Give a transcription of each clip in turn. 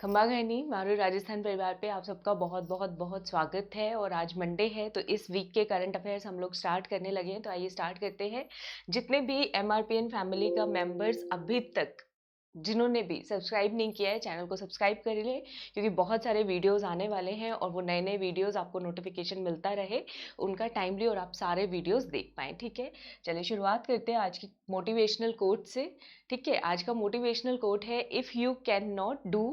खम्बा घनी मारू राजस्थान परिवार पे आप सबका बहुत बहुत बहुत स्वागत है। और आज मंडे है तो इस वीक के करंट अफेयर्स हम लोग स्टार्ट करने लगे हैं। तो आइए स्टार्ट करते हैं। जितने भी एमआरपीएन फैमिली का मेंबर्स अभी तक जिन्होंने भी सब्सक्राइब नहीं किया है चैनल को सब्सक्राइब कर ले, क्योंकि बहुत सारे वीडियोस आने वाले हैं और वो नए नए वीडियोस आपको नोटिफिकेशन मिलता रहे उनका टाइमली और आप सारे वीडियोस देख पाएँ। ठीक है, चलिए शुरुआत करते हैं आज की मोटिवेशनल कोट से। ठीक है, आज का मोटिवेशनल कोट है, if you can not do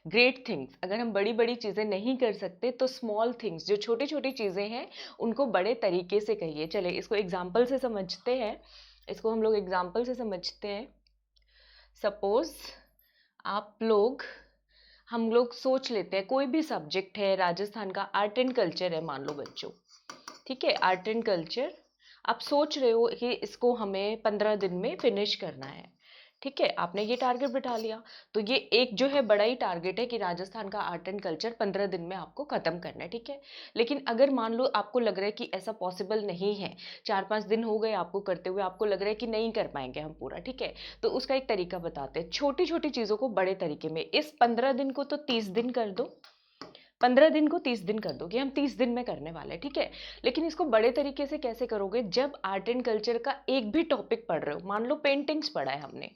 great things. अगर हम बड़ी बड़ी चीज़ें नहीं कर सकते तो स्मॉल थिंग्स, जो छोटी छोटी चीज़ें हैं उनको बड़े तरीके से कहिए। चले इसको एग्जाम्पल से समझते हैं। इसको हम लोग एग्जाम्पल से समझते हैं। सपोज आप लोग हम लोग सोच लेते हैं कोई भी सब्जेक्ट है, राजस्थान का आर्ट एंड कल्चर है मान लो बच्चों। ठीक है, आर्ट एंड कल्चर आप सोच रहे हो कि इसको हमें 15 दिन में फिनिश करना है। ठीक है, आपने ये टारगेट बिठा लिया। तो ये एक जो है बड़ा ही टारगेट है कि राजस्थान का आर्ट एंड कल्चर 15 दिन में आपको खत्म करना है। ठीक है, लेकिन अगर मान लो आपको लग रहा है कि ऐसा पॉसिबल नहीं है, 4-5 दिन हो गए आपको करते हुए, आपको लग रहा है कि नहीं कर पाएंगे हम पूरा। ठीक है, तो उसका एक तरीका बताते हैं। छोटी छोटी चीज़ों को बड़े तरीके में, इस 15 दिन को तो 30 दिन कर दो, 15 दिन को 30 दिन कर दो कि हम 30 दिन में करने वाले हैं। ठीक है, लेकिन इसको बड़े तरीके से कैसे करोगे? जब आर्ट एंड कल्चर का एक भी टॉपिक पढ़ रहे हो, मान लो पेंटिंग्स पढ़ा है हमने,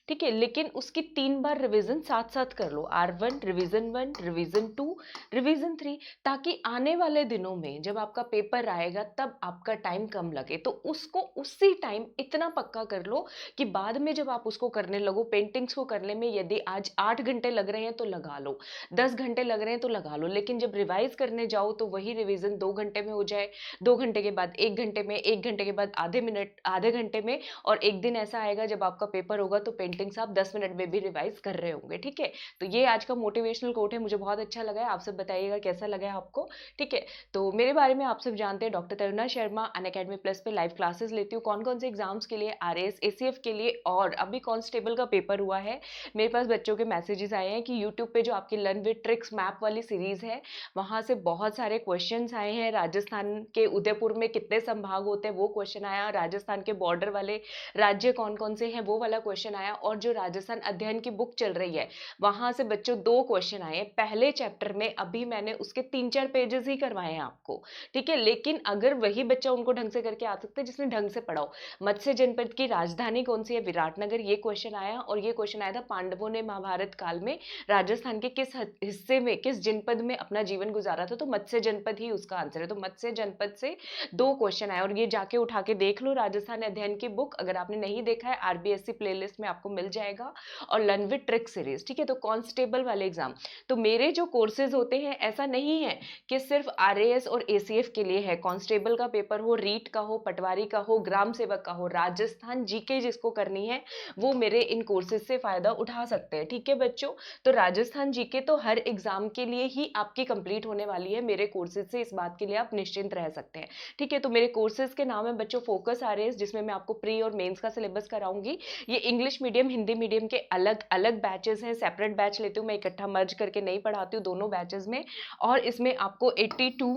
ठीक है, लेकिन उसकी 3 बार रिवीजन साथ साथ कर लो। R1 रिवीजन 1, रिवीजन 2, रिवीजन 3, ताकि आने वाले दिनों में जब आपका पेपर आएगा तब आपका टाइम कम लगे। तो उसको उसी टाइम इतना पक्का कर लो कि बाद में जब आप उसको करने लगो, पेंटिंग्स को करने में यदि आज 8 घंटे लग रहे हैं तो लगा लो, 10 घंटे लग रहे हैं तो लगा लो, लेकिन जब रिवाइज करने जाओ तो वही रिवीजन 2 घंटे में हो जाए, 2 घंटे के बाद 1 घंटे में, 1 घंटे के बाद आधे मिनट, आधे घंटे में, और एक दिन ऐसा आएगा जब आपका पेपर होगा तो पेंटिंग्स आप 10 मिनट में भी रिवाइज कर रहे होंगे। ठीक है, तो ये आज का मोटिवेशनल कोट है, मुझे बहुत अच्छा लगा है। आप सब बताइएगा कैसा लगा है आपको। ठीक है, तो मेरे बारे में आप सब जानते हैं, doctor Taruna Sharma Unacademy plus पे लाइव क्लासेस लेती हूँ। कौन कौन से एग्जाम्स के लिए? RAS ACF के लिए, और अभी कांस्टेबल का पेपर हुआ है। मेरे पास बच्चों के मैसेजेस आए हैं कि यूट्यूब पे जो आपकी लर्न विद ट्रिक्स मैप वाली सीरीज है वहां से बहुत सारे क्वेश्चंस आए हैं। राजस्थान के उदयपुर में कितने संभाग होते हैं वो क्वेश्चन आया, राजस्थान के बॉर्डर वाले राज्य कौन कौन से हैं वो वाला क्वेश्चन आया, और जो राजस्थान अध्ययन की बुक चल रही है वहां से बच्चों 2 क्वेश्चन आए हैं पहले चैप्टर में। अभी मैंने उसके 3-4 पेजेस ही करवाए हैं आपको। ठीक है, लेकिन अगर वही बच्चा उनको ढंग से करके आ सकता है जिसने ढंग से पढ़ाओ। मत्स्य जनपद की राजधानी कौन सी है? विराटनगर, ये क्वेश्चन आया। और ये क्वेश्चन आया था, पांडवों ने महाभारत काल में राजस्थान के किस हिस्से में, किस जनपद में अपना जीवन गुजारा था? तो मत्स्य जनपद ही उसका आंसर है। तो मत्स्य जनपद से 2 क्वेश्चन आए, और ये जाके उठा के देख लो राजस्थान अध्ययन की बुक, अगर आपने नहीं देखा है RBSC प्लेलिस्ट में आपको मिल जाएगा, और लर्न विद ट्रिक सीरीज। ठीक है, तो कांस्टेबल वाले एग्जाम, तो मेरे जो कोर्सेज होते हैं ऐसा नहीं है कि सिर्फ RAS और ACF के लिए है। कांस्टेबल का पेपर हो, रीट का हो, पटवारी का हो, ग्राम सेवक का हो, राजस्थान जीके जिसको करनी है वो मेरे इन कोर्सेज से फायदा उठा सकते हैं। ठीक है बच्चों, तो राजस्थान जीके तो हर एग्जाम के लिए ही आपकी कंप्लीट होने वाली है मेरे कोर्सेज से, इस बात के लिए आप निश्चिंत रह सकते हैं। ठीक है, तो मेरे कोर्सेज के नाम है बच्चों फोकस RAS, जिसमें मैं आपको प्री और मेंस का सिलेबस कराऊंगी। ये इंग्लिश मीडियम हिंदी मीडियम के अलग अलग बैचेस हैं, सेपरेट बैच लेती हूँ मैं, इकट्ठा मर्ज करके नहीं पढ़ाती हूँ दोनों बैचेस में। और इसमें आपको 80 to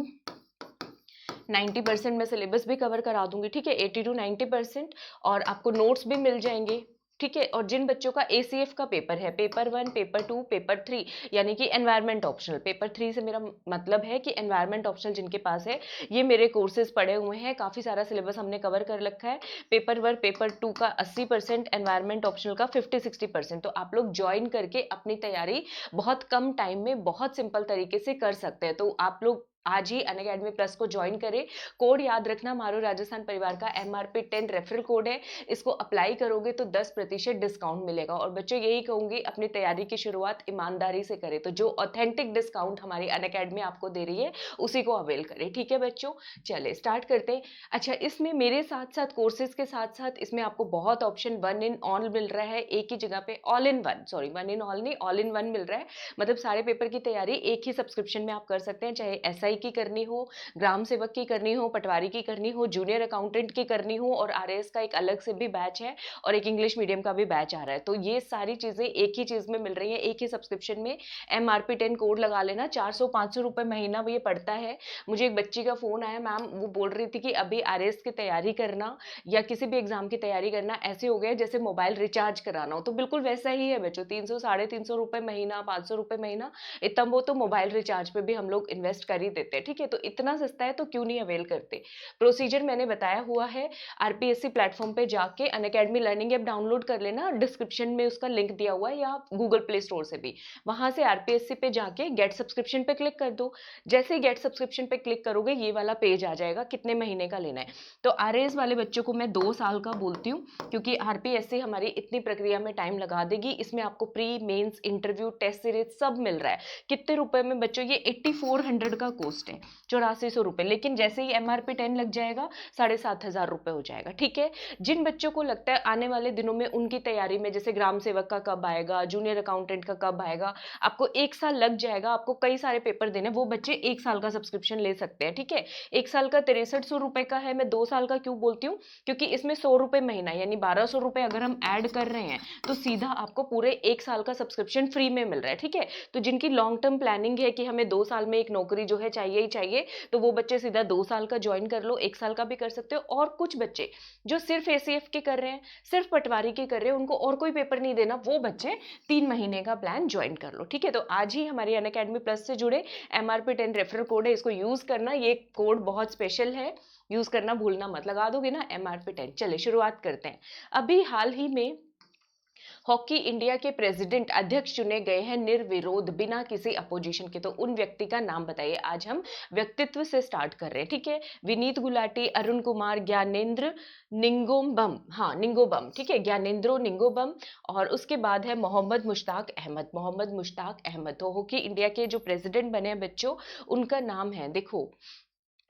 90% मैं सिलेबस भी कवर करा दूंगी। ठीक है, 80 to 90%, और आपको नोट्स भी मिल जाएंगे। ठीक है, और जिन बच्चों का ACF का पेपर है, पेपर 1, पेपर 2, पेपर 3, यानी कि एनवायरमेंट ऑप्शनल, पेपर 3 से मेरा मतलब है कि एनवायरमेंट ऑप्शनल जिनके पास है, ये मेरे कोर्सेज पड़े हुए हैं, काफ़ी सारा सिलेबस हमने कवर कर रखा है। पेपर 1 पेपर 2 का 80%, एनवायरमेंट ऑप्शनल का 50-60%। तो आप लोग ज्वाइन करके अपनी तैयारी बहुत कम टाइम में बहुत सिंपल तरीके से कर सकते हैं। तो आप लोग आज ही अनअकैडमी प्लस को ज्वाइन करें। कोड याद रखना, मारो राजस्थान परिवार का MRP 10 रेफरल कोड है, इसको अप्लाई करोगे तो 10% डिस्काउंट मिलेगा। और बच्चों यही कहूंगी, अपनी तैयारी की शुरुआत ईमानदारी से करें, तो जो ऑथेंटिक डिस्काउंट हमारी अनअकैडमी आपको दे रही है उसी को अवेल करें। ठीक है बच्चों, चले स्टार्ट करते हैं। अच्छा, इसमें मेरे साथ साथ कोर्सेज के साथ साथ इसमें आपको बहुत ऑप्शन 1 in all मिल रहा है, एक ही जगह पे, all in one, sorry 1 in all नहीं, ऑल इन वन मिल रहा है। मतलब सारे पेपर की तैयारी एक ही सब्सक्रिप्शन में आप कर सकते हैं, चाहे एसआई की करनी हो, ग्राम सेवक की करनी हो, पटवारी की करनी हो, जूनियर अकाउंटेंट की करनी हो, और आरएएस का एक अलग से भी बैच है और एक इंग्लिश मीडियम का भी बैच आ रहा है। तो ये सारी चीजें एक ही चीज में मिल रही है, एक ही सब्सक्रिप्शन में। MRP10 कोड लगा लेना, 400-500 रुपए महीना ये पड़ता है। मुझे एक बच्ची का फोन आया, मैम वो बोल रही थी कि अभी आरएएस की तैयारी करना या किसी भी एग्जाम की तैयारी करना ऐसे हो गया जैसे मोबाइल रिचार्ज कराना हो। तो बिल्कुल वैसा ही है बच्चों, 300-350 रुपए महीना, 500 रुपए महीना, इतना वो तो मोबाइल रिचार्ज पे भी हम लोग इन्वेस्ट कर ही देते हैं। ठीक है, तो इतना सस्ता है तो क्यों नहीं अवेल करते। प्रोसीजर मैंने बताया हुआ है, आरपीएससी प्लेटफॉर्म पे जाके अनअकैडमी लर्निंग ऐप डाउनलोड कर लेना, डिस्क्रिप्शन में उसका लिंक दिया हुआ है, या गूगल प्ले स्टोर से भी, वहां से आरपीएससी पे जाके गेट सब्सक्रिप्शन पे क्लिक कर दो। जैसे ही गेट सब्सक्रिप्शन पे क्लिक करोगे ये वाला पेज आ जाएगा, कितने महीने का लेना है। तो आरएएस वाले बच्चों को मैं 2 साल का बोलती हूँ, क्योंकि आरपीएससी हमारी इतनी प्रक्रिया में टाइम लगा देगी। इसमें आपको pre, mains, interview, test series सब मिल रहा है। कितने रुपए में बच्चों, ये 8400 का कॉस्ट है, 8400 रुपए। लेकिन जैसे ही MRP10 लग जाएगा 7500 रुपए हो जाएगा। ठीक है, जिन बच्चों को लगता है आने वाले दिनों में उनकी तैयारी में, जैसे ग्राम सेवक का कब आएगा, जूनियर अकाउंटेंट का कब आएगा, आपको 1 साल लग जाएगा, आपको कई सारे पेपर देने, वो बच्चे 1 साल का सब्सक्रिप्शन ले सकते हैं। ठीक है, 1 साल का 6300 रुपए का है। मैं 2 साल का क्यों बोलती हूँ, क्योंकि इसमें 100 रुपए महीना यानी 1200 रुपए अगर हम ऐड कर रहे हैं तो सीधा आपको पूरे 1 साल का सब्सक्रिप्शन फ्री में मिल रहा है। ठीक है, तो जिनकी लॉन्ग टर्म प्लानिंग है कि हमें 2 साल में एक नौकरी जो है चाहिए ही चाहिए, तो वो बच्चे सीधा 2 साल का ज्वाइन कर लो, 1 साल का भी कर सकते हो। और कुछ बच्चे जो सिर्फ एसीएफ के कर रहे हैं, सिर्फ पटवारी के कर रहे हैं, उनको और कोई पेपर नहीं देना, वो बच्चे 3 महीने का प्लान ज्वाइन कर लो। ठीक है, तो आज ही हमारी अनअकैडमी प्लस से जुड़े MRP10 रेफरल कोड है, इसको यूज करना, ये कोड बहुत स्पेशल है, यूज करना भूलना मत। लगा दोगे ना MRP10। चलिए शुरुआत करते हैं। अभी हाल ही में हॉकी इंडिया के प्रेसिडेंट, अध्यक्ष चुने गए हैं निर्विरोध, बिना किसी अपोजिशन के। तो उन व्यक्ति का नाम बताइए। आज हम व्यक्तित्व से स्टार्ट कर रहे हैं। ठीक है, विनीत गुलाटी, अरुण कुमार, ज्ञानेंद्र निंगोबम, हाँ निंगोबम, ठीक है, ज्ञानेंद्रो निंगोबम। और उसके बाद है मोहम्मद मुश्ताक अहमद, मोहम्मद मुश्ताक अहमद। तो हॉकी इंडिया के जो प्रेसिडेंट बने हैं बच्चों, उनका नाम है, देखो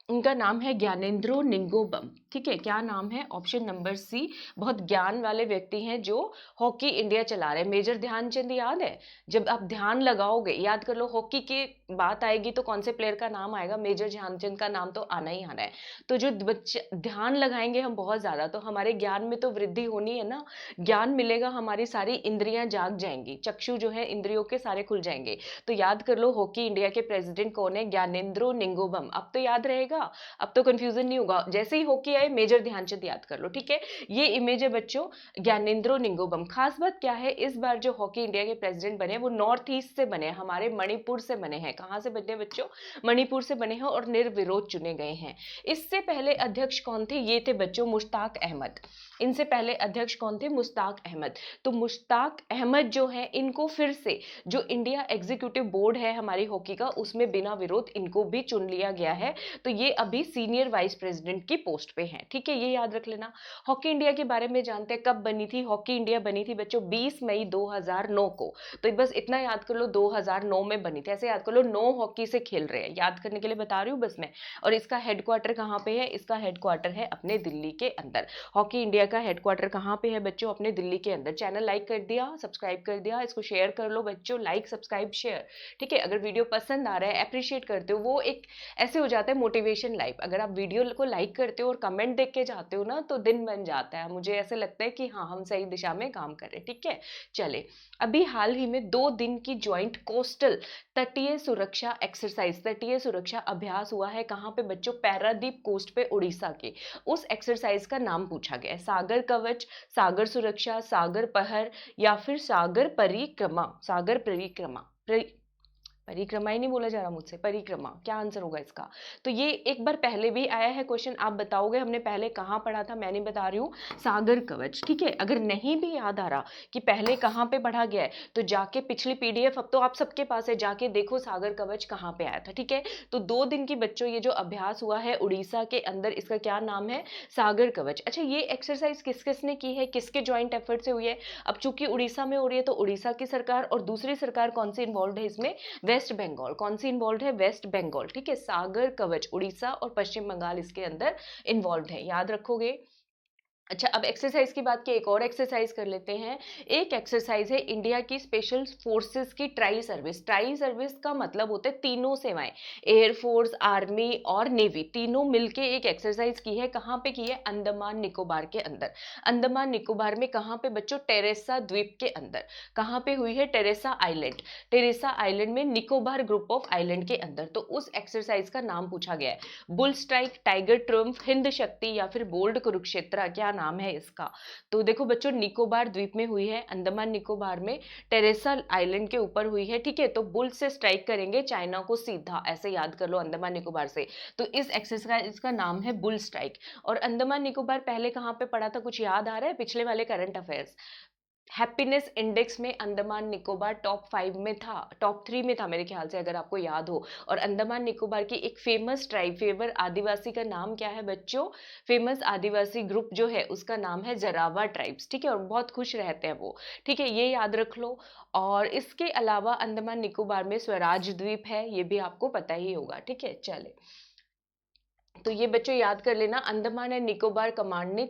उनका नाम है ज्ञानेंद्रो निंगोबम। ठीक है, क्या नाम है, ऑप्शन नंबर सी। बहुत ज्ञान वाले व्यक्ति हैं जो हॉकी इंडिया चला रहे हैं। मेजर ध्यानचंद याद है, जब आप ध्यान लगाओगे, याद कर लो, हॉकी की बात आएगी तो कौन से प्लेयर का नाम आएगा, मेजर ध्यानचंद का नाम तो आना ही आना है। तो जो बच्चे ध्यान लगाएंगे हम बहुत ज्यादा, तो हमारे ज्ञान में तो वृद्धि होनी है ना, ज्ञान मिलेगा, हमारी सारी इंद्रियां जाग जाएंगी, चक्षु जो है इंद्रियों के सारे खुल जाएंगे। तो याद कर लो, हॉकी इंडिया के प्रेसिडेंट कौन है, ज्ञानेंद्रो निंगोबम। अब तो याद रहेगा, अब तो कंफ्यूजन नहीं होगा, जैसे ही हॉकी आए मेजर ध्यानचंद याद कर लो। ठीक है, ये इमेज है बच्चों ज्ञानेंद्रो निंगोबम। खास बात क्या है, इस बार जो हॉकी इंडिया के प्रेसिडेंट बने वो नॉर्थ ईस्ट से बने, हमारे मणिपुर से बने हैं। कहां से बने बच्चों, मणिपुर से बने हैं, और निर्विरोध चुने गए हैं। इससे पहले अध्यक्ष कौन थे, ये थे बच्चों मुश्ताक अहमद। इनसे पहले अध्यक्ष कौन थे, मुश्ताक अहमद। तो मुश्ताक अहमद जो है, इनको फिर से जो इंडिया एग्जीक्यूटिव बोर्ड है हमारी हॉकी का, उसमें बिना विरोध इनको भी चुन लिया गया है। तो ये अभी सीनियर वाइस प्रेसिडेंट की पोस्ट पे हैं। ठीक है, ये याद रख लेना। हॉकी इंडिया के बारे में जानते हैं, कब बनी थी हॉकी इंडिया, बनी थी बच्चों 20 मई 2009 को। तो बस इतना याद कर लो, 2009 में बनी थी। ऐसे याद कर लो, 9 हॉकी से खेल रहे हैं, याद करने के लिए बता रही हूँ बस मैं। और इसका हेडक्वार्टर कहाँ पे है, इसका हेडक्वार्टर है अपने दिल्ली के अंदर। हॉकी इंडिया का हेडक्वार्टर कहाँ पे है बच्चों, अपने दिल्ली के अंदर। चैनल लाइक कर दिया, सब्सक्राइब कर दिया, इसको शेयर कर लो बच्चों, लाइक सब्सक्राइब शेयर। ठीक है, अगर वीडियो पसंद आ रहा है, अप्रिशिएट करते हो, वो एक ऐसे हो जाता है मोटिवेशन लाइफ। अगर आप वीडियो को लाइक करते हो और कमेंट देख के जाते हो ना, तो दिन बन जाता है, मुझे ऐसे लगता है कि हाँ हम सही दिशा में काम कर रहे हैं। ठीक है, चले, अभी हाल ही में 2 दिन की ज्वाइंट कोस्टल तटीय सुरक्षा एक्सरसाइज, तटीय सुरक्षा अभ्यास हुआ है। कहाँ पे बच्चों, पैरादीप कोस्ट पे, उड़ीसा के। उस एक्सरसाइज का नाम पूछा गया है, सागर कवच, सागर सुरक्षा, सागर पहर, या फिर सागर परिक्रमा। सागर परिक्रमा, परिक्रमा ही नहीं बोला जा रहा मुझसे, परिक्रमा, क्या आंसर होगा इसका। तो ये एक बार पहले भी आया है क्वेश्चन, आप बताओगे हमने पहले कहाँ पढ़ा था, मैं नहीं बता रही हूँ, सागर कवच। ठीक है, अगर नहीं भी याद आ रहा कि पहले कहाँ पे पढ़ा गया है, तो जाके पिछली पीडीएफ अब तो आप सबके पास है, जाके देखो सागर कवच कहाँ पे आया था। ठीक है, तो 2 दिन की बच्चों ये जो अभ्यास हुआ है उड़ीसा के अंदर, इसका क्या नाम है, सागर कवच। अच्छा, ये एक्सरसाइज किस किसने की है, किसके ज्वाइंट एफर्ट से हुई है। अब चूंकि उड़ीसा में हो रही है, तो उड़ीसा की सरकार, और दूसरी सरकार कौन सी इन्वॉल्व है इसमें, वेस्ट बंगाल। कौन सी इन्वॉल्व है, वेस्ट बंगाल। ठीक है, सागर कवच, उड़ीसा और पश्चिम बंगाल इसके अंदर इन्वॉल्व है, याद रखोगे। अच्छा, अब एक्सरसाइज की बात की, एक और एक्सरसाइज कर लेते हैं। एक एक्सरसाइज है इंडिया की स्पेशल फोर्सेस की ट्राई सर्विस। ट्राई सर्विस का मतलब होता है तीनों सेवाएं, एयरफोर्स, आर्मी और नेवी, तीनों मिलके एक एक्सरसाइज की है। कहाँ पे की है? अंडमान निकोबार के अंदर। अंडमान निकोबार में कहाँ पे बच्चों? टेरेसा द्वीप के अंदर। कहाँ पे हुई है? Teresa island. टेरेसा आइलैंड में, निकोबार ग्रुप ऑफ आइलैंड के अंदर। तो उस एक्सरसाइज का नाम पूछा गया है, bull strike, tiger triumph, Hind शक्ति या फिर बोल्ड कुरुक्षेत्र, क्या नाम है इसका? तो देखो बच्चों, निकोबार द्वीप में हुई है, अंडमान निकोबार में टेरेसा आइलैंड के ऊपर हुई है, ठीक है। तो बुल से स्ट्राइक करेंगे चाइना को सीधा, ऐसे याद कर लो, अंडमान निकोबार से। तो इस एक्सरसाइज का नाम है बुल स्ट्राइक। और अंडमान निकोबार पहले कहाँ पे पड़ा था, कुछ याद आ रहा है? पिछले वाले करंट अफेयर्स, हैप्पीनेस इंडेक्स में अंडमान निकोबार टॉप 5 में था, टॉप 3 में था मेरे ख्याल से, अगर आपको याद हो। और अंडमान निकोबार की एक फेमस ट्राइब, फेवर आदिवासी का नाम क्या है बच्चों? फेमस आदिवासी ग्रुप जो है उसका नाम है जरावा ट्राइब्स, ठीक है। और बहुत खुश रहते हैं वो, ठीक है, ये याद रख लो। और इसके अलावा अंडमान निकोबार में स्वराज द्वीप है, ये भी आपको पता ही होगा, ठीक है। चले, तो ये बच्चों याद कर लेना, अंडमान एंड निकोबार कमांड ने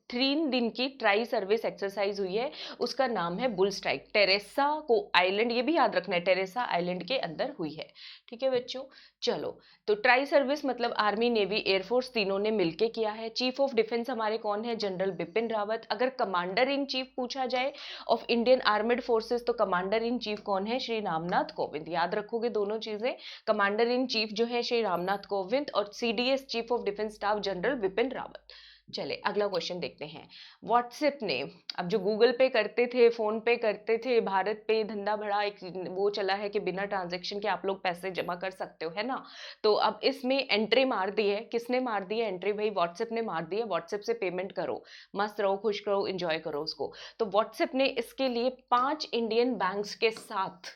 3 दिन की ट्राई सर्विस एक्सरसाइज हुई है, उसका नाम है बुल स्ट्राइक। टेरेसा को आइलैंड, ये भी याद रखना है, टेरेसा आइलैंड के अंदर हुई है, ठीक है बच्चों। चलो, तो ट्राई सर्विस मतलब आर्मी, नेवी, एयरफोर्स तीनों ने मिलके किया है। चीफ ऑफ डिफेंस हमारे कौन है? जनरल बिपिन रावत। अगर कमांडर इन चीफ पूछा जाए ऑफ इंडियन आर्मेड फोर्सेस, तो कमांडर इन चीफ कौन है? श्री रामनाथ कोविंद। याद रखोगे दोनों चीजें, कमांडर इन चीफ जो है श्री रामनाथ कोविंद, और CDS chief of defence staff general Bipin Rawat. चले अगला क्वेश्चन देखते हैं। व्हाट्सएप ने, अब जो गूगल पे करते थे, फोन पे करते थे, भारत पे धंधा बड़ा एक वो चला है कि बिना ट्रांजैक्शन के आप लोग पैसे जमा कर सकते हो, है ना। तो अब इसमें एंट्री मार दी है, किसने मार दी है एंट्री? भाई व्हाट्सएप ने मार दी है। व्हाट्सएप से पेमेंट करो, मस्त रहो, खुश रहो, एंजॉय करो उसको। तो व्हाट्सएप ने इसके लिए 5 इंडियन बैंक्स के साथ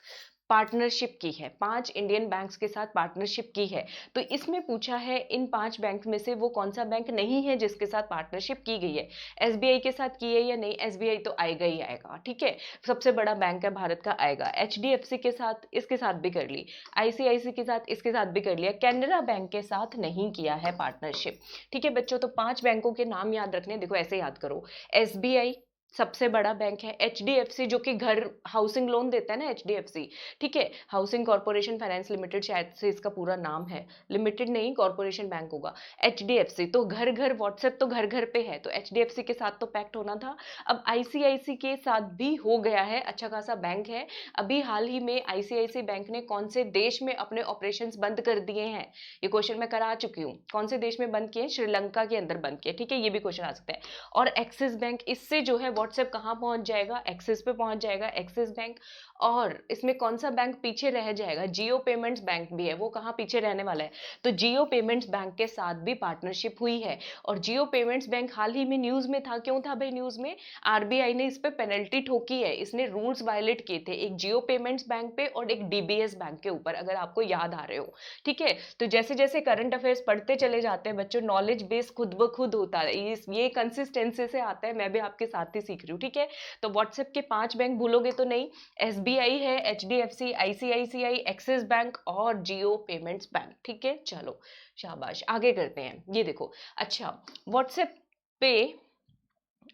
पार्टनरशिप की है, 5 इंडियन बैंक्स के साथ पार्टनरशिप की है। तो इसमें पूछा है इन 5 बैंक में से वो कौन सा बैंक नहीं है जिसके साथ पार्टनरशिप की गई है। एसबीआई के साथ की है या नहीं? एसबीआई तो आएगा ही आएगा, ठीक है, सबसे बड़ा बैंक है भारत का, आएगा। एचडीएफसी के साथ, इसके साथ भी कर ली। आईसीआईसी के साथ, इसके साथ भी कर लिया। कैनरा बैंक के साथ नहीं किया है पार्टनरशिप, ठीक है बच्चों। तो 5 बैंकों के नाम याद रखने, देखो ऐसे याद करो। एसबीआई सबसे बड़ा बैंक है। एचडीएफसी जो कि घर हाउसिंग लोन देता है ना, एचडीएफसी, ठीक है, हाउसिंग कॉर्पोरेशन फाइनेंस लिमिटेड शायद से इसका पूरा नाम है, लिमिटेड नहीं, कॉर्पोरेशन बैंक होगा। एचडीएफसी तो घर घर, व्हाट्सएप तो घर घर पे है, तो एचडीएफसी के साथ तो पैक्ट होना था। अब आईसीआईसी के साथ भी हो गया है, अच्छा खासा बैंक है। अभी हाल ही में आईसीआईसी बैंक ने कौन से देश में अपने ऑपरेशंस बंद कर दिए हैं? ये क्वेश्चन मैं करा चुकी हूँ, कौन से देश में बंद किए? श्रीलंका के अंदर बंद किए, ठीक है, ये भी क्वेश्चन आ सकता है। और एक्सिस बैंक, इससे जो है व्हाट्सएप कहाँ पहुंच जाएगा? एक्सिस पे पहुंच जाएगा, एक्सिस बैंक। और इसमें कौन सा बैंक पीछे रह जाएगा? जियो पेमेंट्स बैंक भी है, वो कहाँ पीछे रहने वाला है? तो जियो पेमेंट्स बैंक के साथ भी पार्टनरशिप हुई है। और जियो पेमेंट्स बैंक हाल ही में न्यूज में था, क्यों था भाई न्यूज में? आरबीआई ने इस पे पेनल्टी ठोकी है, इसने रूल्स वायलेट किए थे, एक जियो पेमेंट्स बैंक पे और एक डीबीएस बैंक के ऊपर, अगर आपको याद आ रहे हो, ठीक है। तो जैसे जैसे करंट अफेयर्स पढ़ते चले जाते हैं बच्चों, नॉलेज बेस खुद ब खुद होता है, ये कंसिस्टेंसी से आता है, मैं भी आपके साथ ही सीख रही हूँ, ठीक है। तो व्हाट्सएप के 5 बैंक भूलोगे तो नहीं, एसबीआई है, एचडीएफसी, आईसीआईसीआई, एक्सिस बैंक और जियो पेमेंट्स बैंक, ठीक है। चलो शाबाश, आगे करते हैं। ये देखो, अच्छा व्हाट्सएप पे,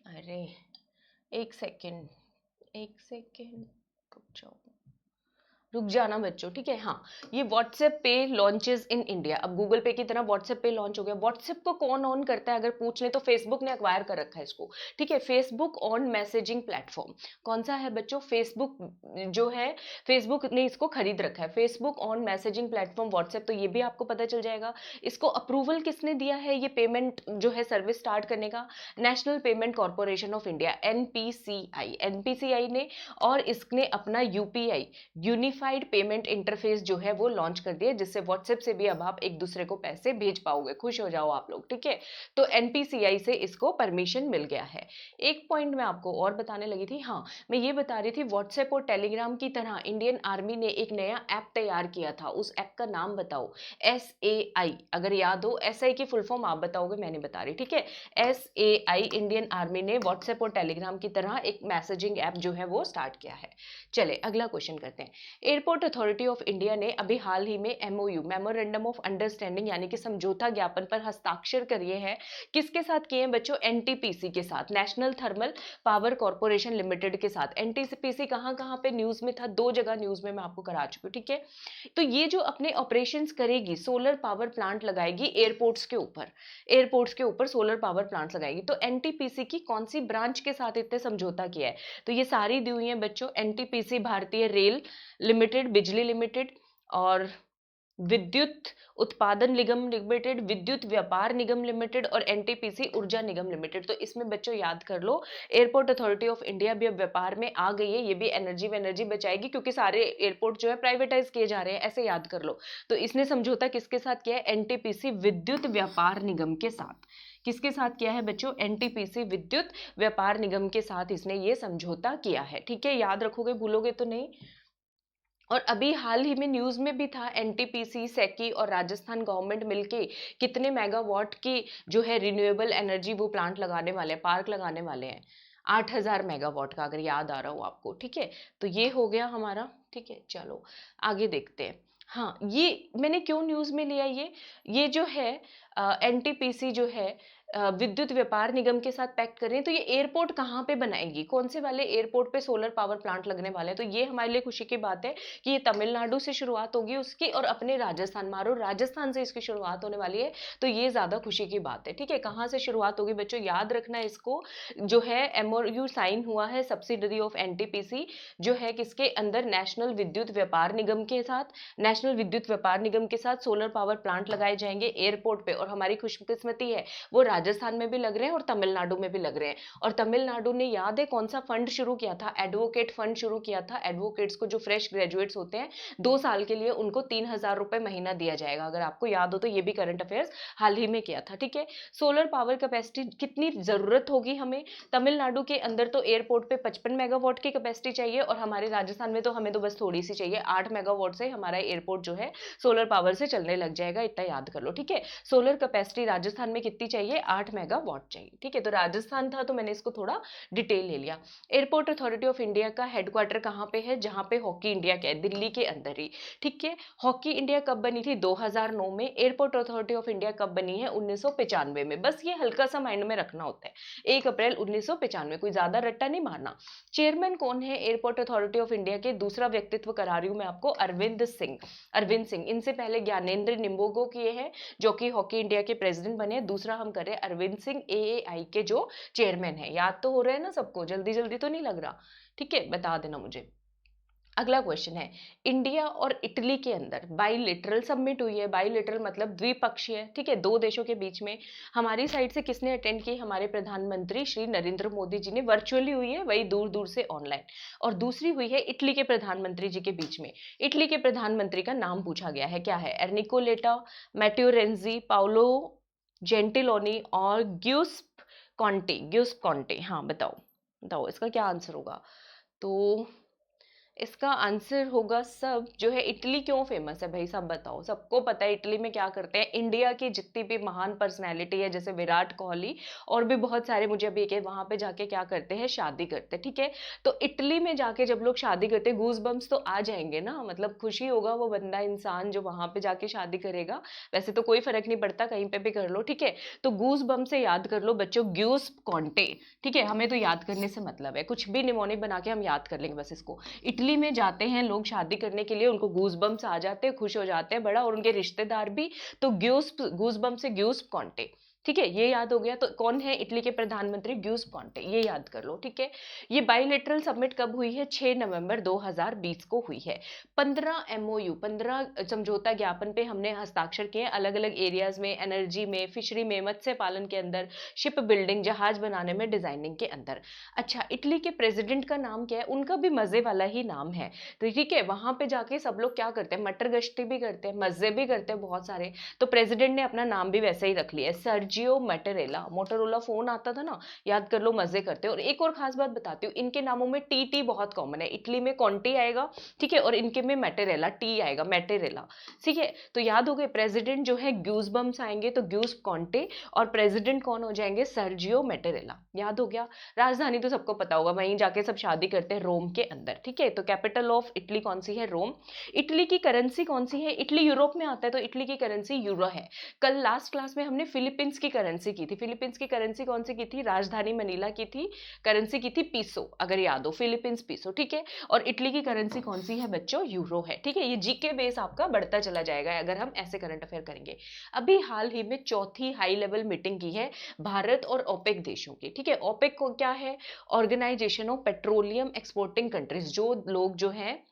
अरे एक सेकेंड, एक सेकेंड, रुक जाओ, रुक जाना बच्चों, ठीक है। हाँ, ये व्हाट्सएप पे लॉन्चेस इन इंडिया, अब गूगल पे की तरह व्हाट्सएप पे लॉन्च हो गया। व्हाट्सएप को कौन ऑन करता है अगर पूछ ले तो फेसबुक ने अक्वायर कर रखा है इसको, ठीक है। फेसबुक ऑन मैसेजिंग प्लेटफॉर्म कौन सा है बच्चों? फेसबुक जो है, फेसबुक ने इसको खरीद रखा है, Facebook on messaging platform WhatsApp. तो ये भी आपको पता चल जाएगा। इसको अप्रूवल किसने दिया है ये पेमेंट जो है सर्विस स्टार्ट करने का? National payment corporation of India, NPCI, NPCI ने। और इसने अपना यूपीआई, यूनिफाइड पेमेंट इंटरफेस जो है वो लॉन्च कर दिया, जिससे व्हाट्सएप से भी अब आप एक दूसरे को पैसे भेज पाओगे, खुश हो जाओ आप लोग, ठीक है। तो एनपीसीआई से इसको परमिशन मिल गया है। एक पॉइंट मैं आपको और बताने लगी थी, हाँ मैं ये बता रही थी, व्हाट्सएप और टेलीग्राम की तरह इंडियन आर्मी ने एक नया ऐप तैयार किया था, उस ऐप का नाम बताओ। SAI, अगर याद हो, SI की फुल फॉर्म आप बताओगे, मैंने बता रही, ठीक है। SAI, इंडियन आर्मी ने व्हाट्सएप और टेलीग्राम की तरह एक मैसेजिंग ऐप जो है वो स्टार्ट किया है। चले अगला क्वेश्चन करते हैं। एयरपोर्ट अथॉरिटी ऑफ इंडिया ने अभी हाल ही में एमओयू, मेमोरेंडम ऑफ अंडरस्टैंडिंग यानी कि समझौता ज्ञापन पर हस्ताक्षर किए हैं। किसके साथ किए हैं बच्चों? एनटीपीसी के साथ, national thermal power corporation limited के साथ। एनटीपीसी कहाँ कहाँ पे न्यूज में था? 2 जगह न्यूज में मैं आपको करा चुकी हूँ, ठीक है। तो ये जो अपने ऑपरेशंस करेगी, सोलर पावर प्लांट लगाएगी एयरपोर्ट्स के ऊपर, एयरपोर्ट्स के ऊपर सोलर पावर प्लांट लगाएगी। तो एनटीपीसी की कौन सी ब्रांच के साथ इतने समझौता किया है? तो ये सारी दी हुई है बच्चों। एनटीपीसी भारतीय रेल लिमिटेड, बिजली लिमिटेड, और विद्युत उत्पादन निगम लिमिटेड, विद्युत व्यापार निगम लिमिटेड, और एनटीपीसी ऊर्जा निगम लिमिटेड। तो इसमें बच्चों याद कर लो, एयरपोर्ट अथॉरिटी ऑफ इंडिया भी अब व्यापार में आ गई है। ये भी एनर्जी बचाएगी, क्योंकि सारे एयरपोर्ट जो है प्राइवेटाइज किए जा रहे हैं, ऐसे याद कर लो। तो इसने समझौता किसके साथ किया है? एनटीपीसी विद्युत व्यापार निगम के साथ। किसके साथ किया है बच्चों? एनटीपीसी विद्युत व्यापार निगम के साथ इसने ये समझौता किया है, ठीक है। याद रखोगे, भूलोगे तो नहीं। और अभी हाल ही में न्यूज में भी था, एनटीपीसी, सेकी और राजस्थान गवर्नमेंट मिलके कितने मेगावाट की जो है रिन्यूएबल एनर्जी वो प्लांट लगाने वाले हैं, पार्क लगाने वाले हैं। 8000 मेगावाट का, अगर याद आ रहा हो आपको, ठीक है। तो ये हो गया हमारा, ठीक है। चलो आगे देखते हैं। हाँ, ये मैंने क्यों न्यूज में लिया, ये जो है एनटीपीसी जो है विद्युत व्यापार निगम के साथ पैक्ट कर रहे हैं। तो ये एयरपोर्ट कहाँ पे बनाएगी? कौन से वाले एयरपोर्ट पे सोलर पावर प्लांट लगने वाले हैं? तो ये हमारे लिए खुशी की बात है कि ये तमिलनाडु से शुरुआत होगी उसकी, और अपने राजस्थान, मारो राजस्थान से इसकी शुरुआत होने वाली है। तो ये ज्यादा खुशी की बात है, ठीक है। कहाँ से शुरुआत होगी बच्चों? याद रखना इसको, जो है एमओयू साइन हुआ है सब्सिडरी ऑफ एनटीपीसी, जो है किसके अंदर? नेशनल विद्युत व्यापार निगम के साथ। नेशनल विद्युत व्यापार निगम के साथ सोलर पावर प्लांट लगाए जाएंगे एयरपोर्ट पे, और हमारी खुशकिस्मती है वो राजस्थान में भी लग रहे हैं और तमिलनाडु में भी लग रहे हैं। और तमिलनाडु ने, याद है कौन सा फंड शुरू किया था? एडवोकेट फंड शुरू किया था। एडवोकेट्स को, जो फ्रेश ग्रेजुएट्स होते हैं, 2 साल के लिए उनको 3000 रुपए महीना दिया जाएगा। अगर आपको याद हो तो ये भी करंट अफेयर्स हाल ही में किया था, ठीक है। सोलर पावर कैपेसिटी कितनी जरूरत होगी हमें? तमिलनाडु के अंदर तो एयरपोर्ट पे 55 मेगावाट की कैपेसिटी चाहिए, और हमारे राजस्थान में तो हमें तो बस थोड़ी सी चाहिए, 8 मेगावाट से हमारा एयरपोर्ट जो है सोलर पावर से चलने लग जाएगा। इतना याद कर लो, ठीक है। सोलर कैपेसिटी राजस्थान में कितनी चाहिए? 8 मेगावाट चाहिए, ठीक है। तो राजस्थान था तो मैंने इसको थोड़ा डिटेल ले लिया। एयरपोर्ट अथॉरिटी ऑफ इंडिया का हेडक्वार्टर कहाँ पे है? जहाँ पे हॉकी इंडिया का है, दिल्ली के अंदर ही, ठीक है। हॉकी इंडिया कब बनी थी? 2009 में। एयरपोर्ट अथॉरिटी ऑफ इंडिया कब बनी है? 1995 में। बस ये हल्का सा माइंड में रखना होता है, 1 अप्रैल 1995, कोई ज्यादा रट्टा नहीं मारना। चेयरमैन कौन है एयरपोर्ट अथॉरिटी ऑफ इंडिया के? दूसरा व्यक्तित्व करा रही हूं मैं आपको, अरविंद सिंह। अरविंद सिंह, इनसे पहले ज्ञानेंद्र निम्बोगो किए हैं, जो कि हॉकी इंडिया के प्रेसिडेंट बने। दूसरा हम कर रहे हैं अरविंद सिंह, एएआई के जो चेयरमैन है। याद तो हो रहा है ना सबको? जल्दी जल्दी तो नहीं लग रहा, ठीक है, बता देना मुझे। अगला क्वेश्चन है, इंडिया और इटली के अंदर बाइलेटरल समिट हुई है। बाइलेटरल मतलब द्विपक्षीय, ठीक है, 2 देशों के बीच में। हमारी साइड से किसने अटेंड की? हमारे प्रधानमंत्री श्री नरेंद्र मोदी जी ने। वर्चुअली हुई है, वही दूर दूर से ऑनलाइन। और दूसरी हुई है इटली के प्रधानमंत्री जी के बीच में। इटली के प्रधानमंत्री का नाम पूछा गया है, क्या है? एर्निको लेटा, मैटेओ रेंजी, पाओलो जेंटिलोनी और ग्यूस्प कॉन्टे। ग्यूस्प कॉन्टे, हाँ बताओ बताओ इसका क्या आंसर होगा? तो इसका आंसर होगा सब, जो है इटली क्यों फेमस है भाई, सब बताओ। सबको पता है इटली में क्या करते हैं। इंडिया की जितनी भी महान पर्सनैलिटी है, जैसे विराट कोहली और भी बहुत सारे, मुझे अभी एक वहां पे जाके क्या करते हैं? शादी करते हैं, ठीक है। तो इटली में जाके जब लोग शादी करते हैं, गूज बम्स तो आ जाएंगे ना, मतलब खुशी होगा वो बंदा, इंसान जो वहां पे जाके शादी करेगा। वैसे तो कोई फर्क नहीं पड़ता, कहीं पे भी कर लो, ठीक है। तो गूज बम से याद कर लो बच्चों, ग्यूस कॉन्टे, ठीक है। हमें तो याद करने से मतलब है, कुछ भी निमोनिक बना के हम याद कर लेंगे बस इसको। इटली में जाते हैं लोग शादी करने के लिए, उनको गूजबम्स आ जाते हैं, खुश हो जाते हैं बड़ा, और उनके रिश्तेदार भी। तो गूजबम्स से ग्यूस्प कॉन्टे, ठीक है, ये याद हो गया। तो कौन है इटली के प्रधानमंत्री? ग्यूस्प कॉन्टे, ये याद कर लो, ठीक है। ये बाइलेटरल समिट कब हुई है? 6 नवंबर 2020 को हुई है। 15 एमओयू, 15 समझौता ज्ञापन पे हमने हस्ताक्षर किए, अलग अलग एरियाज में, एनर्जी में, फिशरी में, मत्स्य पालन के अंदर, शिप बिल्डिंग, जहाज बनाने में, डिजाइनिंग के अंदर। अच्छा, इटली के प्रेसिडेंट का नाम क्या है? उनका भी मजे वाला ही नाम है, तो ठीक है। वहां पे जाके सब लोग क्या करते हैं? मटर गश्ती भी करते हैं, मजे भी करते हैं बहुत सारे। तो प्रेसिडेंट ने अपना नाम भी वैसे ही रख लिया है, सर्जी सर्जियो मैटेरेला, मोटोरोला फोन आता था ना, याद कर लो, मजे करते हैं। और एक और खास बात बताती हूँ, इनके नामों में टी बहुत कॉमन है, इटली में कॉन्टी आएगा, ठीक है, और इनके में मैटेरेला, टी आएगा, मैटेरेला, ठीक है। तो याद हो गए, प्रेसिडेंट जो है ग्यूज बम्स आएंगे तो ग्यूज कॉन्टे, और प्रेसिडेंट कौन हो जाएंगे, सर्जियो मैटेरेला, याद हो गया। राजधानी तो सबको पता होगा, वहीं जाके सब शादी करते हैं, रोम के अंदर, ठीक है। तो कैपिटल ऑफ इटली कौन सी है, रोम। इटली की करेंसी कौन सी है, इटली यूरोप में आता है तो इटली की करेंसी यूरो है। कल लास्ट क्लास में हमने फिलीपींस की करेंसी की थी, फिलीपींस की करेंसी कौन सी की थी, राजधानी मनीला की थी, करेंसी की थी पीसो, अगर याद हो, फिलीपींस पीसो, ठीक है। और इटली की करेंसी कौन सी है बच्चों, यूरो है, ठीक है। ये जीके बेस आपका बढ़ता चला जाएगा अगर हम ऐसे करंट अफेयर करेंगे। अभी हाल ही में चौथी हाई लेवल मीटिंग की है भारत और ओपेक देशों की, ठीक है। ओपेक को क्या है, organization of petroleum exporting countries, जो लोग जो हैं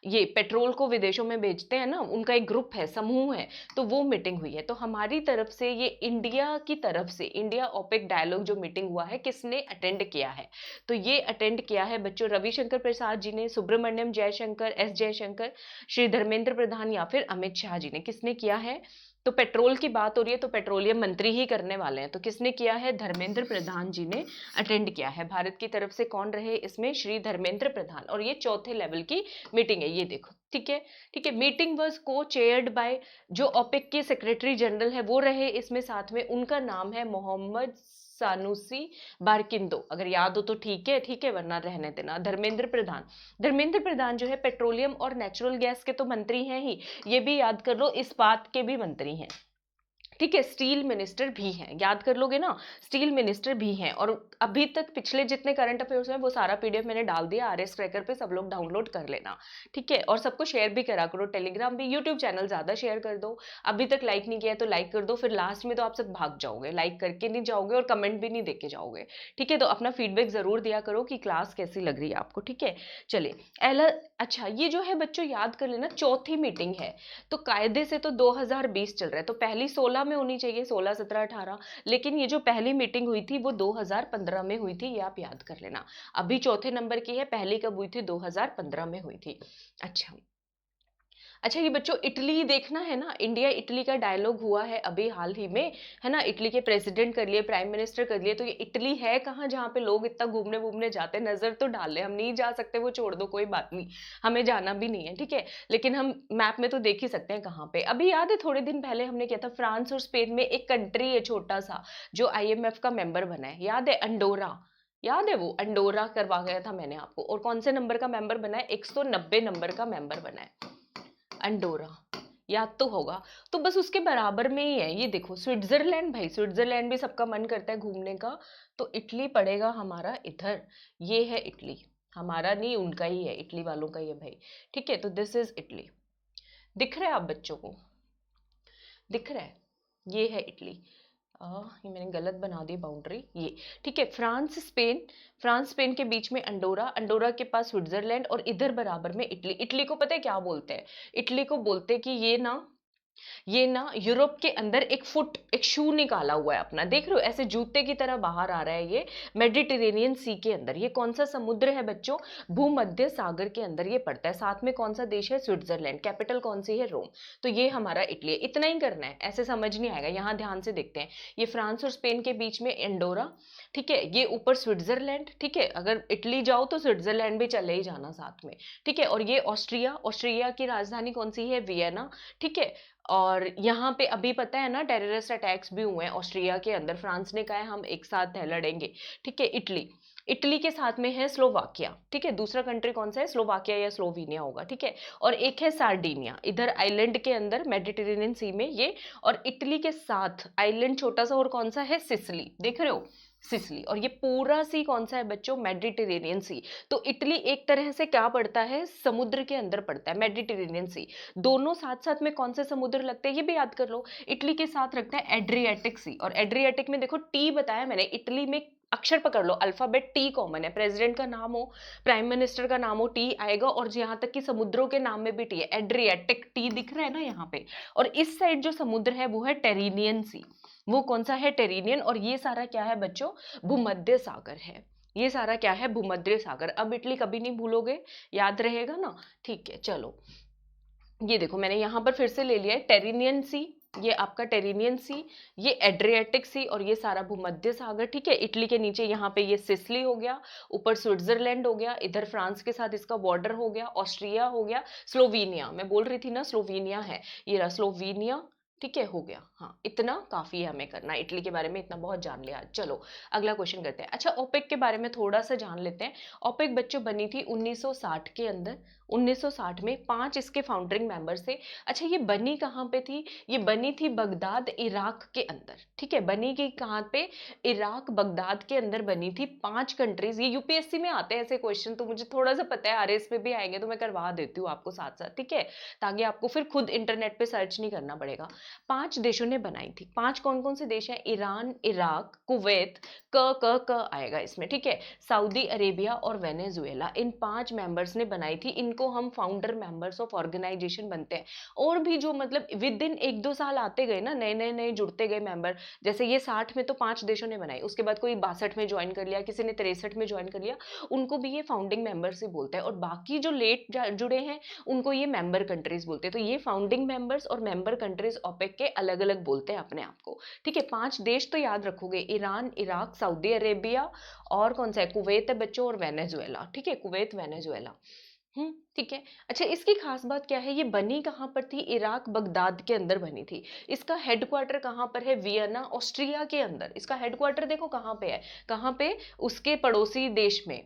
ये पेट्रोल को विदेशों में बेचते हैं ना, उनका एक ग्रुप है, समूह है, तो वो मीटिंग हुई है। तो हमारी तरफ से ये इंडिया की तरफ से इंडिया ओपेक डायलॉग जो मीटिंग हुआ है, किसने अटेंड किया है, तो ये अटेंड किया है बच्चों रविशंकर प्रसाद जी ने, सुब्रमण्यम जयशंकर, एस जयशंकर, श्री धर्मेंद्र प्रधान या फिर अमित शाह जी ने, किसने किया है। तो पेट्रोल की बात हो रही है तो पेट्रोलियम मंत्री ही करने वाले हैं, तो किसने किया है, धर्मेंद्र प्रधान जी ने अटेंड किया है। भारत की तरफ से कौन रहे इसमें, श्री धर्मेंद्र प्रधान, और ये चौथे लेवल की मीटिंग है, ये देखो, ठीक है, ठीक है। मीटिंग वाज को चेयर्ड बाय, जो ओपेक के सेक्रेटरी जनरल है वो रहे इसमें, साथ में उनका नाम है मोहम्मद सानुसी बारकिंदो, अगर याद हो तो ठीक है, ठीक है, वरना रहने देना। धर्मेंद्र प्रधान, धर्मेंद्र प्रधान जो है पेट्रोलियम और नेचुरल गैस के तो मंत्री हैं ही, ये भी याद कर लो इस्पात के भी मंत्री हैं, ठीक है। स्टील मिनिस्टर भी हैं, याद कर लोगे ना, स्टील मिनिस्टर भी हैं। और अभी तक पिछले जितने करंट अफेयर्स हैं वो सारा पीडीएफ मैंने डाल दिया आरएस क्रैकर पे, सब लोग डाउनलोड कर लेना, ठीक है। और सबको शेयर भी करा करो, टेलीग्राम भी, यूट्यूब चैनल ज्यादा शेयर कर दो। अभी तक लाइक नहीं किया तो लाइक कर दो, फिर लास्ट में तो आप सब भाग जाओगे, लाइक करके नहीं जाओगे और कमेंट भी नहीं देके जाओगे, ठीक है। तो अपना फीडबैक जरूर दिया करो कि क्लास कैसी लग रही है आपको, ठीक है। चलिए एला, अच्छा ये जो है बच्चों याद कर लेना, चौथी मीटिंग है, तो कायदे से तो 2020 चल रहा है, तो पहली 16 में होनी चाहिए, 16 17 18, लेकिन ये जो पहली मीटिंग हुई थी वो 2015 में हुई थी, ये आप याद कर लेना। अभी चौथे नंबर की है, पहली कब हुई थी, 2015 में हुई थी। अच्छा, अच्छा ये बच्चों इटली देखना है ना, इंडिया इटली का डायलॉग हुआ है अभी हाल ही में, है ना। इटली के प्रेसिडेंट कर लिए, प्राइम मिनिस्टर कर लिए, तो ये इटली है कहाँ जहाँ पे लोग इतना घूमने घूमने जाते हैं, नजर तो डाल ले, हम नहीं जा सकते वो छोड़ दो, कोई बात नहीं, हमें जाना भी नहीं है, ठीक है, लेकिन हम मैप में तो देख ही सकते हैं कहाँ पे। अभी याद है थोड़े दिन पहले हमने किया था, फ्रांस और स्पेन में एक कंट्री है छोटा सा जो IMF का मेंबर बना है, याद है, अंडोरा, याद है, वो अंडोरा करवा गया था मैंने आपको। और कौन से नंबर का मेंबर बना है, 190 नंबर का मेंबर बना है अंडोरा, याद तो होगा। तो बस उसके बराबर में ही है, ये देखो स्विट्जरलैंड, भाई स्विट्जरलैंड भी सबका मन करता है घूमने का, तो इटली पड़ेगा हमारा इधर, ये है इटली, हमारा नहीं उनका ही है, इटली वालों का ही है भाई, ठीक है। तो दिस इज इटली, दिख रहा है आप बच्चों को, दिख रहा है, ये है इटली। ये मैंने गलत बना दी बाउंड्री, ये ठीक है। फ्रांस स्पेन, फ्रांस स्पेन के बीच में अंडोरा, अंडोरा के पास स्विट्जरलैंड, और इधर बराबर में इटली। इटली को पता है क्या बोलते हैं, इटली को बोलते हैं कि ये ना यूरोप के अंदर एक फुट, एक शू निकाला हुआ है अपना, देख रहे हो ऐसे जूते की तरह बाहर आ रहा है, ये मेडिटेरेनियन सी के अंदर। ये कौन सा समुद्र है बच्चों, भूमध्य सागर के अंदर ये पड़ता है। साथ में कौन सा देश है, स्विट्जरलैंड, कैपिटल कौन सी है, रोम। तो ये हमारा इटली है, इतना ही करना है, ऐसे समझ नहीं आएगा। यहाँ ध्यान से देखते हैं, ये फ्रांस और स्पेन के बीच में अंडोरा, ठीक है, ये ऊपर स्विट्जरलैंड, ठीक है, अगर इटली जाओ तो स्विट्जरलैंड भी चले ही जाना साथ में, ठीक है। और ये ऑस्ट्रिया, ऑस्ट्रिया की राजधानी कौन सी है, वियना, ठीक है। और यहाँ पे अभी पता है ना टेररिस्ट अटैक्स भी हुए हैं ऑस्ट्रिया के अंदर, फ्रांस ने कहा है हम एक साथ है लड़ेंगे, ठीक है। इटली, इटली के साथ में है स्लोवाकिया, ठीक है। दूसरा कंट्री कौन सा है, स्लोवाकिया या स्लोवीनिया होगा, ठीक है। और एक है सार्डिनिया, इधर आइलैंड के अंदर मेडिटेरेनियन सी में ये। और इटली के साथ आइलैंड छोटा सा और कौन सा है, सिसिली, देख रहे हो, सिसिली। और ये पूरा सी कौन सा है बच्चों, मेडिटेरेनियन सी। तो इटली एक तरह से क्या पड़ता है, समुद्र के अंदर पड़ता है, मेडिटेरेनियन सी। दोनों साथ साथ में कौन से समुद्र लगते हैं ये भी याद कर लो, इटली के साथ रखता है एड्रियाटिक सी। और एड्रियाटिक में देखो टी बताया मैंने, इटली में अक्षर पकड़ लो, अल्फाबेट टी कॉमन है, प्रेसिडेंट का नाम हो, प्राइम मिनिस्टर का नाम हो, टी आएगा। और यहाँ तक कि समुद्रों के नाम में भी टी है, एड्रियाटिक टी दिख रहा है ना यहाँ पे। और इस साइड जो समुद्र है वो है टेरिनियन सी, वो कौन सा है, टेरिनियन। और ये सारा क्या है बच्चों, भूमध्य सागर है, ये सारा क्या है, भूमध्य सागर। अब इटली कभी नहीं भूलोगे, याद रहेगा ना, ठीक है। चलो ये देखो मैंने यहाँ पर फिर से ले लिया है टेरिनियन सी, ये आपका टेरिनियन सी, ये एड्रियाटिक सी और ये सारा भूमध्य सागर, ठीक है। इटली के नीचे यहाँ पे ये सिसिली हो गया, ऊपर स्विट्जरलैंड हो गया, इधर फ्रांस के साथ इसका बॉर्डर हो गया, ऑस्ट्रिया हो गया, स्लोवेनिया, मैं बोल रही थी ना स्लोवेनिया है, ये रहा स्लोवेनिया, ठीक है, हो गया। हाँ, इतना काफी है हमें करना, इटली के बारे में इतना बहुत जान लिया। चलो अगला क्वेश्चन करते हैं। अच्छा, ओपेक के बारे में थोड़ा सा जान लेते हैं। ओपेक बच्चों बनी थी 1960 के अंदर, 1960 में 5 इसके फाउंडिंग मेंबर्स थे। अच्छा, ये बनी कहाँ पे थी? ये बनी थी बगदाद, इराक के अंदर, ठीक है। बनी की कहाँ पे? इराक, बगदाद के अंदर बनी थी। 5 कंट्रीज, ये यूपीएससी में आते हैं ऐसे क्वेश्चन, तो मुझे थोड़ा सा पता है, आरएस में भी आएंगे तो मैं करवा देती हूँ आपको साथ साथ, ठीक है, ताकि आपको फिर खुद इंटरनेट पे सर्च नहीं करना पड़ेगा। 5 देशों ने बनाई थी। 5 कौन कौन से देश हैं? ईरान, इराक, कुवैत, क आएगा इसमें, ठीक है, सऊदी अरेबिया और वेनेजुएला, इन 5 मेंबर्स ने बनाई थी। इनको हम फाउंडर मेंबर्स ऑफ ऑर्गेनाइजेशन बनते हैं। और भी जो मतलब विद इन 1-2 साल आते गए ना, नए नए नए जुड़ते गए मेंबर, जैसे ये 60 में तो 5 देशों ने बनाई, उसके बाद कोई 62 में ज्वाइन कर लिया, किसी ने 63 में ज्वाइन कर लिया, उनको भी ये फाउंडिंग मेंबर्स ही बोलते हैं। और बाकी जो लेट जुड़े हैं उनको ये मेंबर कंट्रीज बोलते हैं। तो ये फाउंडिंग मेंबर्स और मेंबर कंट्रीज ओपेक के अलग अलग बोलते हैं अपने आप को, ठीक है। 5 देश तो याद रखोगे, ईरान, इराक, सऊदी अरेबिया, और कौन सा है? कुवैत है बच्चों, और वेनेजुएला, ठीक है, कुवैत, वेनेजुएला। ठीक है। अच्छा, इसकी खास बात क्या है? ये बनी कहाँ पर थी? इराक, बगदाद के अंदर बनी थी। इसका हेडक्वार्टर कहाँ पर है? वियना, ऑस्ट्रिया के अंदर। इसका हेडक्वार्टर देखो कहाँ पे है, कहाँ पे? उसके पड़ोसी देश में,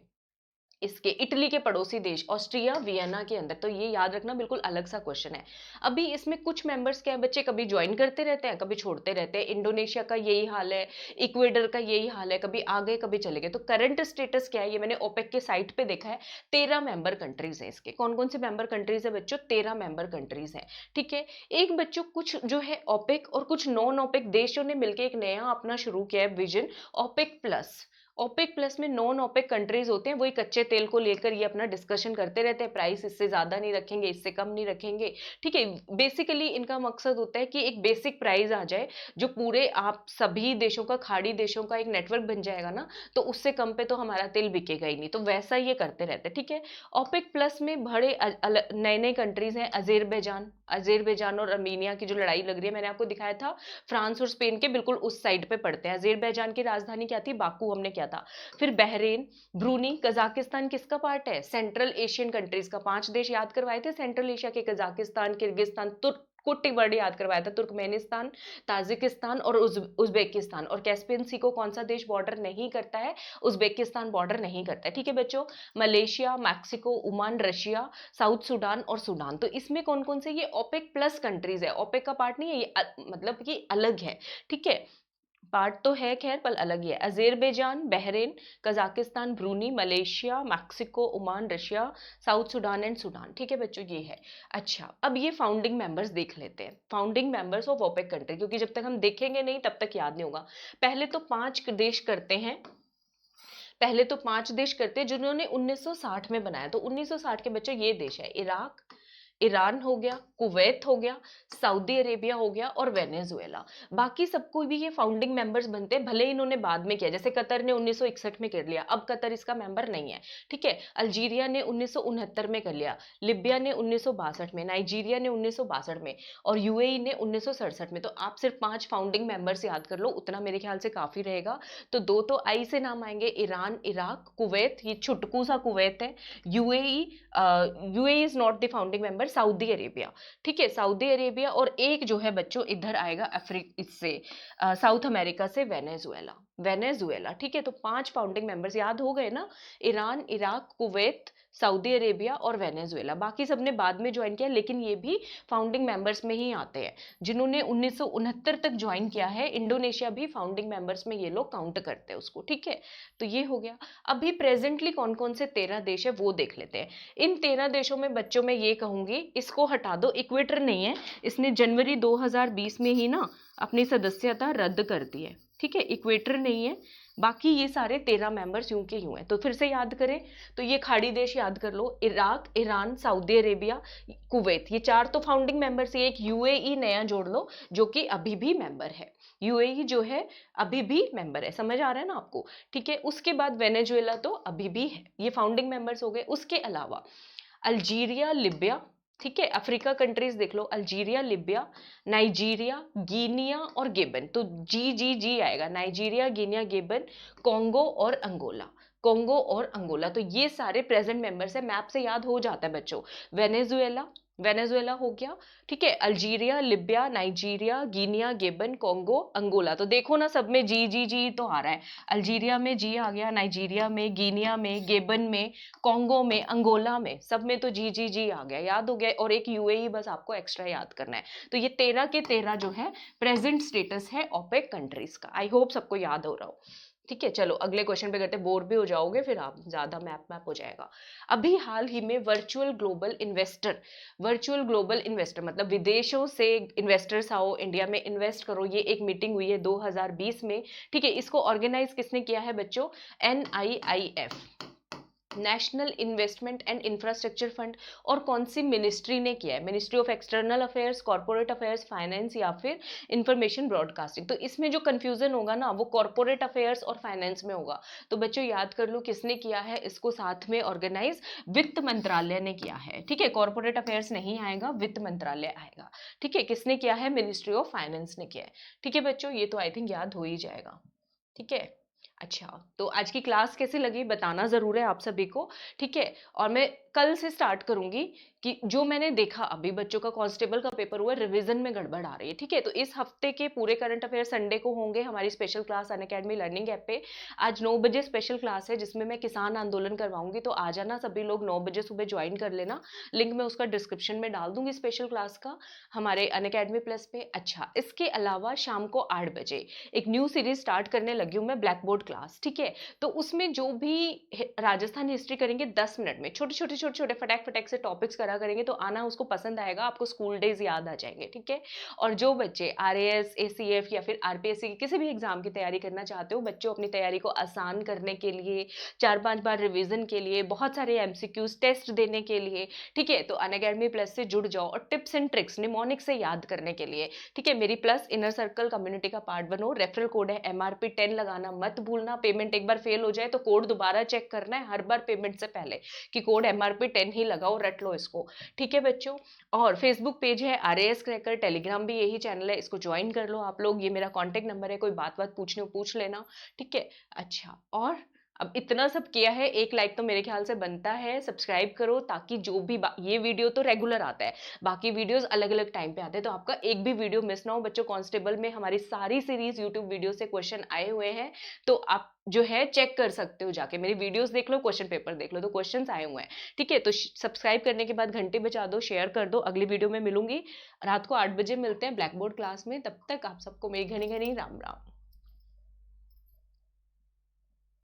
इसके इटली के पड़ोसी देश ऑस्ट्रिया, वियना के अंदर। तो ये याद रखना, बिल्कुल अलग सा क्वेश्चन है। अभी इसमें कुछ मेंबर्स क्या है बच्चे, कभी ज्वाइन करते रहते हैं, कभी छोड़ते रहते हैं। इंडोनेशिया का यही हाल है, इक्वेडर का यही हाल है, कभी आ गए कभी चले गए। तो करंट स्टेटस क्या है, ये मैंने ओपेक के साइट पे देखा है। 13 मेंबर कंट्रीज है इसके। कौन कौन से मेंबर कंट्रीज है बच्चों? 13 मेंबर कंट्रीज है, ठीक है। एक बच्चों कुछ जो है ओपेक और कुछ नॉन ओपेक देशों ने मिलकर एक नया अपना शुरू किया है vision, OPEC plus. OPEC plus में नॉन ओपेक कंट्रीज होते हैं, वही कच्चे तेल को लेकर ये अपना डिस्कशन करते रहते हैं, प्राइस इससे ज्यादा नहीं रखेंगे, इससे कम नहीं रखेंगे, ठीक है। बेसिकली इनका मकसद होता है कि एक बेसिक प्राइस आ जाए, जो पूरे आप सभी देशों का, खाड़ी देशों का एक नेटवर्क बन जाएगा ना, तो उससे कम पे तो हमारा तेल बिकेगा ही नहीं। तो वैसा ये करते रहते हैं, ठीक है। ओपेक प्लस में बड़े नए नए कंट्रीज हैं। अजेरबैजान, अजेरबैजान और अर्मीनिया की जो लड़ाई लग रही है, मैंने आपको दिखाया था, फ्रांस और स्पेन के बिल्कुल उस साइड पे पड़ते हैं। अजेरबैजान की राजधानी क्या थी? बाकू, हमने क्या था। फिर बहरीन, ब्रूनी, कजाकिस्तान किसका पार्ट है? सेंट्रल एशियन कंट्रीज का। 5 देश याद करवाए थे सेंट्रल एशिया के, कजाकिस्तान, किर्गिस्तान, कुट्टी वर्ड याद करवाया था, तुर्कमेनिस्तान, ताजिकिस्तान और उज्बेकिस्तान। और कैस्पियन सी को कौन सा देश बॉर्डर नहीं करता है? उज्बेकिस्तान बॉर्डर नहीं करता है, ठीक है बच्चों। Malaysia, Mexico, Oman, Russia, South Sudan और सूडान। तो इसमें कौन कौन से? ये ओपेक प्लस कंट्रीज है, ओपेक का पार्ट नहीं है ये, मतलब कि अलग है, ठीक है। पार्ट तो है खैर, पर अलग ही है। Azerbaijan, Bahrain, Kazakhstan, Brunei, Malaysia, Mexico, Oman, Russia, South Sudan and Sudan, ठीक है बच्चों, ये है। अच्छा, अब ये फाउंडिंग मेंबर्स देख लेते हैं, founding members of OPEC country, क्योंकि जब तक हम देखेंगे नहीं तब तक याद नहीं होगा। पहले तो 5 देश करते हैं, पहले तो 5 देश करते हैं जिन्होंने 1960 में बनाया। तो 1960 के बच्चों ये देश है, इराक, ईरान हो गया, कुवैत हो गया, सऊदी अरेबिया हो गया और वेनेजुएला। बाकी सबको भी ये फाउंडिंग मेंबर्स बनते हैं, भले इन्होंने बाद में किया, जैसे कतर ने 1961 में कर लिया, अब कतर इसका मेंबर नहीं है, ठीक है। अल्जीरिया ने 1969 में कर लिया, लिबिया ने 1962 में, नाइजीरिया ने 1962 में, और यूएई ने 1967 में। तो आप सिर्फ 5 फाउंडिंग मेंबर्स याद कर लो, उतना मेरे ख्याल से काफी रहेगा। तो 2 तो आई से नाम आएंगे, ईरान, इराक, कुवैत, ये छुटकू सा कुवैत है, UAE, UAE is not the founding member, Saudi Arabia, ठीक है, सऊदी अरेबिया। और एक जो है बच्चों इधर आएगा इससे साउथ अमेरिका से, वेनेजुएला, वेनेजुएला, ठीक है। तो 5 फाउंडिंग मेंबर्स याद हो गए ना, Iran, Iraq, Kuwait, Saudi Arabia और वेनेजुएला। बाकी सबने बाद में ज्वाइन किया, लेकिन ये भी फाउंडिंग मेंबर्स में ही आते हैं, जिन्होंने 1969 तक ज्वाइन किया है। इंडोनेशिया भी फाउंडिंग मेंबर्स में ये लोग काउंट करते हैं उसको, ठीक है। तो ये हो गया। अभी प्रेजेंटली कौन कौन से 13 देश है वो देख लेते हैं। इन 13 देशों में बच्चों में ये कहूंगी, इसको हटा दो, इक्वेटर नहीं है, इसने जनवरी 2020 में ही ना अपनी सदस्यता रद्द कर दी है, ठीक है, इक्वेटर नहीं है। बाकी ये सारे 13 मेंबर्स यूं के यूं हैं। तो फिर से याद करें तो ये खाड़ी देश याद कर लो, Iraq, Iran, Saudi Arabia, Kuwait, ये 4 तो फाउंडिंग मेंबर्स। ये एक यूएई नया जोड़ लो जो कि अभी भी मेंबर है, यूएई जो है अभी भी मेंबर है, समझ आ रहा है ना आपको, ठीक है। उसके बाद वेनेजुएला तो अभी भी है, ये फाउंडिंग मेंबर्स हो गए। उसके अलावा अल्जीरिया, लिबिया, ठीक है, अफ्रीका कंट्रीज देख लो, अल्जीरिया, लिबिया, नाइजीरिया, गिनिया और गेबन। तो जी जी जी आएगा, नाइजीरिया, गिनिया, गेबन, कॉन्गो और अंगोला। कॉन्गो और अंगोला, तो ये सारे प्रेजेंट मेंबर्स है, मैप से याद हो जाता है बच्चों। वेनेजुएला, वेनेजुएला हो गया, ठीक है, Algeria, Libya, Nigeria, Guinea, गेबन, Congo, Angola. तो देखो ना, सब में जी जी जी तो आ रहा है। अल्जीरिया में जी आ गया, नाइजीरिया में, गिनिया में, गेबन में, कॉन्गो में, अंगोला में, सब में तो जी जी जी आ गया, याद हो गया। और एक यूएई बस आपको एक्स्ट्रा याद करना है। तो ये 13 के 13 जो है प्रेजेंट स्टेटस है ओपेक कंट्रीज का। आई होप सबको याद हो रहा हो। ठीक है, चलो अगले क्वेश्चन पे करते हैं, बोर भी हो जाओगे फिर आप, ज्यादा मैप हो जाएगा। अभी हाल ही में वर्चुअल ग्लोबल इन्वेस्टर मतलब विदेशों से इन्वेस्टर्स आओ इंडिया में इन्वेस्ट करो, ये एक मीटिंग हुई है 2020 में। ठीक है, इसको ऑर्गेनाइज किसने किया है बच्चों? NIIF, national investment and infrastructure fund. और कौन सी मिनिस्ट्री ने किया है? Ministry of external affairs, corporate affairs, finance या फिर इंफॉर्मेशन ब्रॉडकास्टिंग। तो इसमें जो कंफ्यूजन होगा ना वो कॉर्पोरेट अफेयर्स और फाइनेंस में होगा। तो बच्चों याद कर लो किसने किया है इसको, साथ में ऑर्गेनाइज वित्त मंत्रालय ने किया है। ठीक है, कॉर्पोरेट अफेयर्स नहीं आएगा, वित्त मंत्रालय आएगा। ठीक है, किसने किया है? मिनिस्ट्री ऑफ फाइनेंस ने किया है। ठीक है बच्चों, ये तो आई थिंक याद हो ही जाएगा। ठीक है, अच्छा, तो आज की क्लास कैसी लगी बताना जरूर है आप सभी को। ठीक है, और मैं कल से स्टार्ट करूंगी कि जो मैंने देखा अभी बच्चों का कांस्टेबल का पेपर हुआ, रिवीजन में गड़बड़ आ रही है। ठीक है, तो इस हफ्ते के पूरे करंट अफेयर संडे को होंगे हमारी special class Unacademy learning app पे। आज 9 बजे स्पेशल क्लास है जिसमें मैं किसान आंदोलन करवाऊंगी, तो आ जाना सभी लोग, 9 बजे सुबह ज्वाइन कर लेना। लिंक मैं उसका डिस्क्रिप्शन में डाल दूंगी स्पेशल क्लास का हमारे अनअकैडमी प्लस पे। अच्छा, इसके अलावा शाम को 8 बजे एक न्यू सीरीज स्टार्ट करने लगी हूँ मैं, ब्लैक बोर्ड क्लास। ठीक है, तो उसमें जो भी राजस्थान हिस्ट्री करेंगे 10 मिनट में, छोटे छोटे छोटे छोटे फटाक फटाक से टॉपिक्स करा करेंगे, तो आना, उसको पसंद आएगा, आपको स्कूल डेज याद आ जाएंगे। ठीक है, और जो बच्चे RAS, ACF या फिर RPSC की किसी भी एग्जाम की तैयारी करना चाहते हो, बच्चों अपनी तैयारी को आसान करने के लिए, 4-5 बार रिवीजन के लिए, बहुत सारे MCQs टेस्ट देने के लिए, ठीक है, तो अनअकैडमी प्लस से जुड़ जाओ। और टिप्स एंड ट्रिक्स निमोनिक से याद करने के लिए, ठीक है, मेरी प्लस इनर सर्कल कम्युनिटी का पार्ट बनो। रेफरल कोड है MRP10, लगाना मत भूलना। पेमेंट एक बार फेल हो जाए तो कोड दोबारा चेक करना है हर बार पेमेंट से पहले कि कोड MRP10 ही लगाओ, रट लो इसको। ठीक है बच्चों, और फेसबुक पेज है RAS क्रैकर, टेलीग्राम भी यही चैनल है, इसको ज्वाइन कर लो आप लोग। ये मेरा कॉन्टेक्ट नंबर है, कोई बात बात पूछनी हो पूछ लेना। ठीक है, अच्छा, और अब इतना सब किया है, एक लाइक तो मेरे ख्याल से बनता है। सब्सक्राइब करो ताकि जो भी ये वीडियो तो रेगुलर आता है, बाकी वीडियोस अलग अलग टाइम पे आते हैं, तो आपका एक भी वीडियो मिस ना हो। बच्चों कांस्टेबल में हमारी सारी सीरीज यूट्यूब वीडियो से क्वेश्चन आए हुए हैं, तो आप जो है चेक कर सकते हो, जाके मेरी वीडियोस देख लो, क्वेश्चन पेपर देख लो, तो क्वेश्चंस आए हुए हैं। ठीक है, तो सब्सक्राइब करने के बाद घंटी बजा दो, शेयर कर दो। अगली वीडियो में मिलूंगी रात को 8 बजे, मिलते हैं ब्लैक बोर्ड क्लास में। तब तक आप सबको मेरी घनी घनी राम राम।